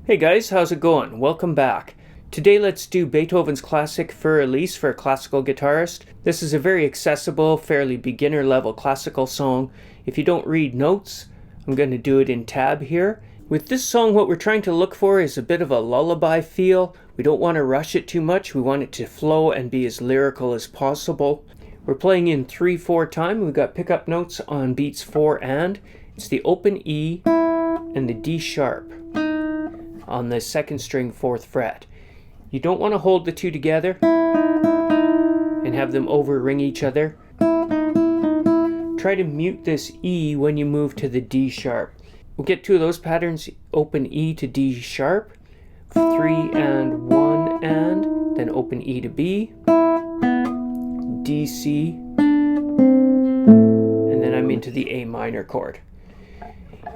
Hey guys, how's it going? Welcome back. Today let's do Beethoven's classic Für Elise for a classical guitarist. This is a very accessible, fairly beginner level classical song. If you don't read notes, I'm going to do it in tab here. With this song, what we're trying to look for is a bit of a lullaby feel. We don't want to rush it too much. We want it to flow and be as lyrical as possible. We're playing in 3/4 time. We've got pickup notes on beats 4 and. It's the open E and the D sharp on the second string 4th fret. You don't want to hold the two together and have them over-ring each other. Try to mute this E when you move to the D sharp. We'll get two of those patterns, open E to D sharp, 3 and 1 and, then open E to B, D, C, and then I'm into the A minor chord.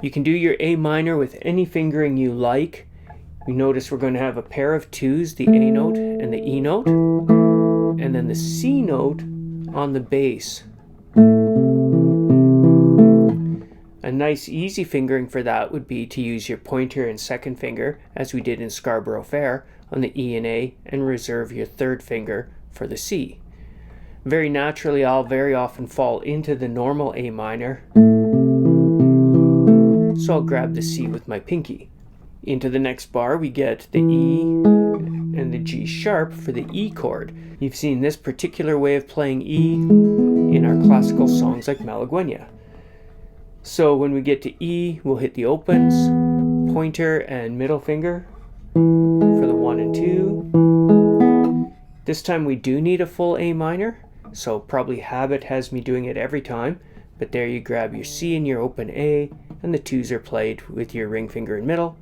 You can do your A minor with any fingering you like. You notice we're going to have a pair of twos, the A note and the E note, and then the C note on the bass. A nice easy fingering for that would be to use your pointer and second finger, as we did in Scarborough Fair, on the E and A, and reserve your third finger for the C. Very naturally, I'll very often fall into the normal A minor, so I'll grab the C with my pinky. Into the next bar we get the E and the G sharp for the E chord. You've seen this particular way of playing E in our classical songs like Malagueña. So when we get to E, we'll hit the opens, pointer and middle finger for the 1 and 2. This time we do need a full A minor, so probably habit has me doing it every time, but there you grab your C and your open A, and the 2s are played with your ring finger and middle.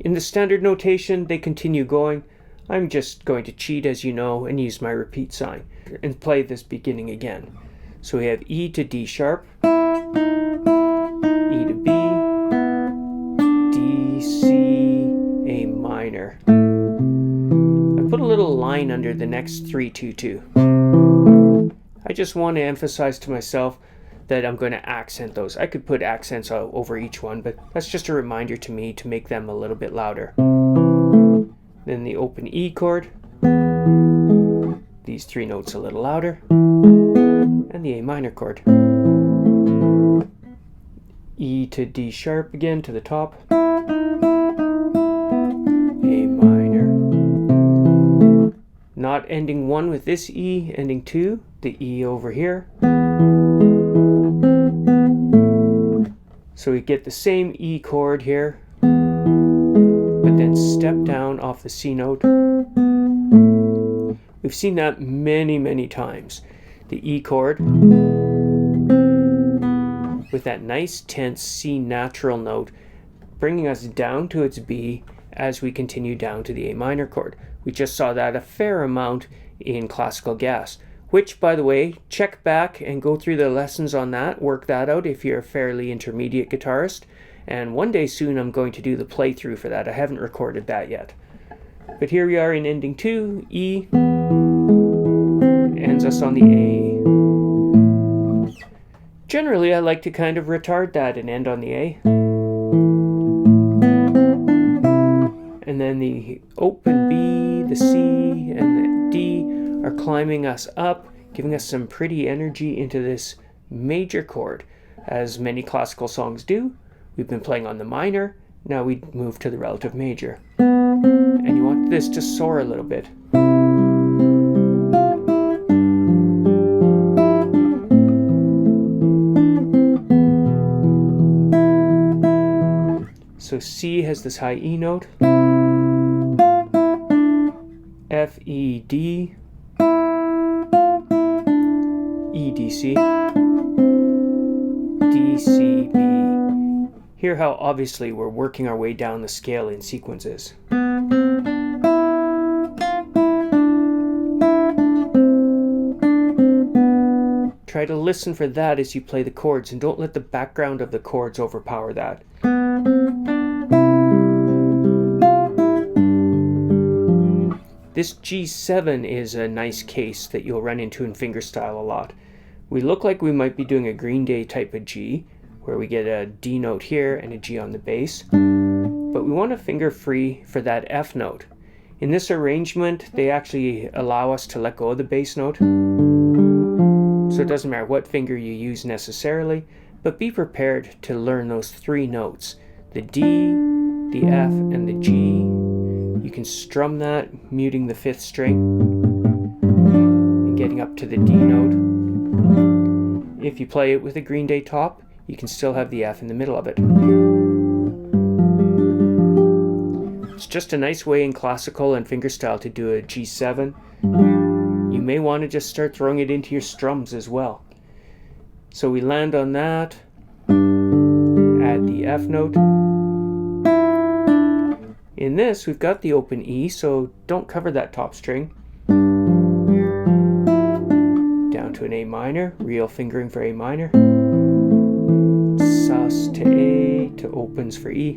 In the standard notation, they continue going. I'm just going to cheat, as you know, and use my repeat sign and play this beginning again. So we have E to D sharp, E to B, D, C, A minor. I put a little line under the next 3/2/2. I just want to emphasize to myself that I'm going to accent those. I could put accents over each one, but that's just a reminder to me to make them a little bit louder. Then the open E chord, these 3 notes a little louder, and the A minor chord. E to D sharp again to the top, A minor. Not ending 1 with this E, ending 2, the E over here. So we get the same E chord here, but then step down off the C note. We've seen that many times. The E chord with that nice tense C natural note, bringing us down to its B as we continue down to the A minor chord. We just saw that a fair amount in classical gas, which, by the way, check back and go through the lessons on that, work that out if you're a fairly intermediate guitarist. And one day soon I'm going to do the playthrough for that. I haven't recorded that yet. But here we are in ending 2, E ends us on the A. Generally, I like to kind of retard that and end on the A. And then the open B, the C, and the D are climbing us up, giving us some pretty energy into this major chord, as many classical songs do. We've been playing on the minor, now we move to the relative major. And you want this to soar a little bit. So C has this high E note, F, E, D, E, D, C, D, C, B. Hear how obviously we're working our way down the scale in sequences. Try to listen for that as you play the chords, and don't let the background of the chords overpower that. This G7 is a nice case that you'll run into in fingerstyle a lot. We look like we might be doing a Green Day type of G, where we get a D note here and a G on the bass. But we want to finger free for that F note. In this arrangement, they actually allow us to let go of the bass note. So it doesn't matter what finger you use necessarily, but be prepared to learn those three notes. The D, the F, and the G. You can strum that, muting the fifth string and getting up to the D note. If you play it with a Green Day top, you can still have the F in the middle of it. It's just a nice way in classical and fingerstyle to do a G7. You may want to just start throwing it into your strums as well. So we land on that, add the F note. In this, we've got the open E, so don't cover that top string. Down to an A minor, real fingering for A minor. Sus to A to opens for E.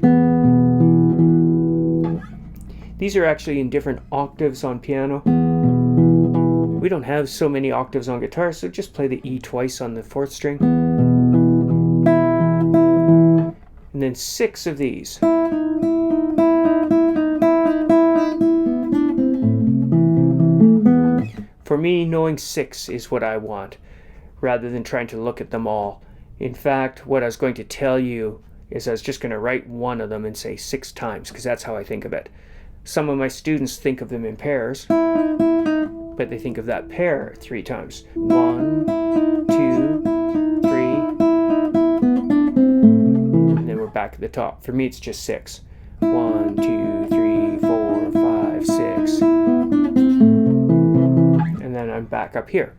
These are actually in different octaves on piano. We don't have so many octaves on guitar, so just play the E twice on the fourth string. And then 6 of these. For me, knowing 6 is what I want, rather than trying to look at them all. In fact, what I was going to tell you is I was just going to write one of them and say 6 times, because that's how I think of it. Some of my students think of them in pairs, but they think of that pair 3 times. 1, 2, 3, and then we're back at the top. For me, it's just 6. 1, 2, 3, 4, 5, 6. And then I'm back up here.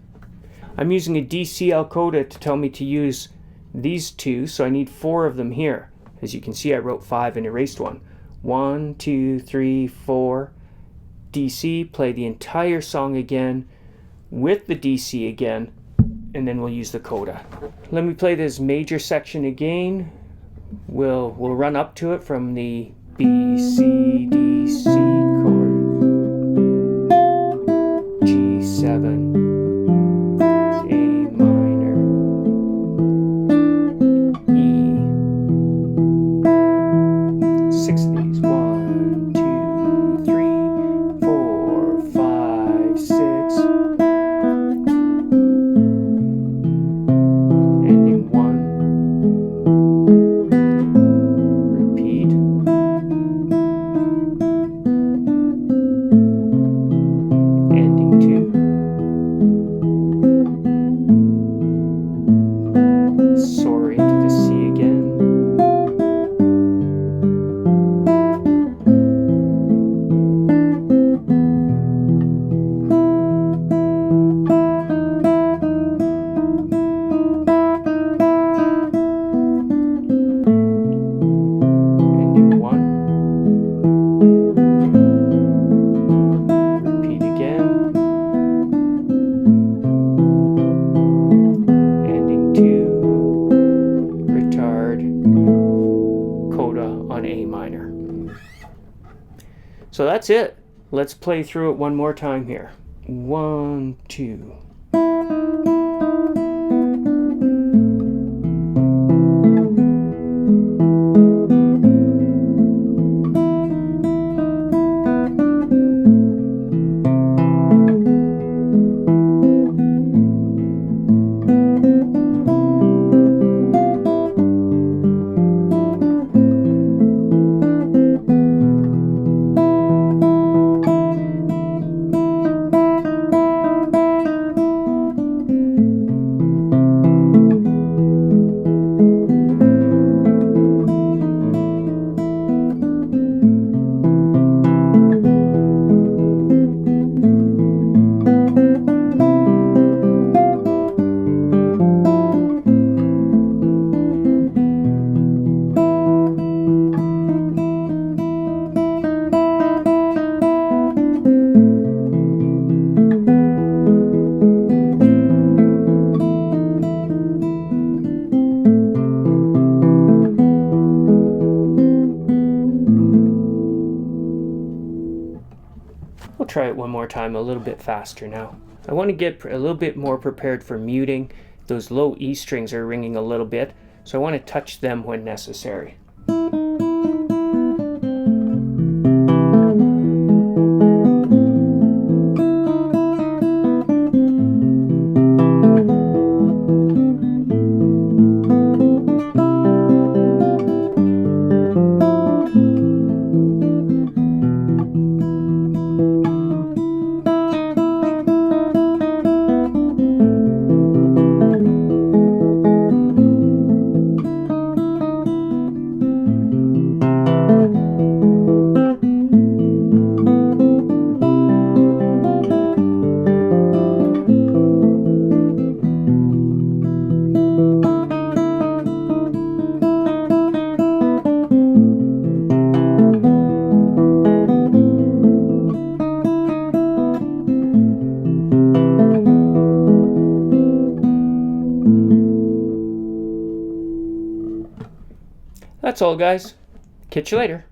I'm using a DCL coda to tell me to use these 2, so I need 4 of them here. As you can see, I wrote 5 and erased 1. 1, 2, 3, 4. DC, play the entire song again with the DC again, and then we'll use the coda. Let me play this major section again. We'll run up to it from the B, C, D, C chord, G7, A minor, E. 6 of these. 1, 2, 3, 4, 5, 6. Ending 1. Repeat. Ending 2. Soaring to the C again. Ending 1. Repeat again. Ending 2. Retard. Coda on A minor. So that's it. Let's play through it one more time here. 1, 2. We'll try it one more time a little bit faster now. I want to get a little bit more prepared for muting. Those low E strings are ringing a little bit, so I want to touch them when necessary. That's all, guys. Catch you later.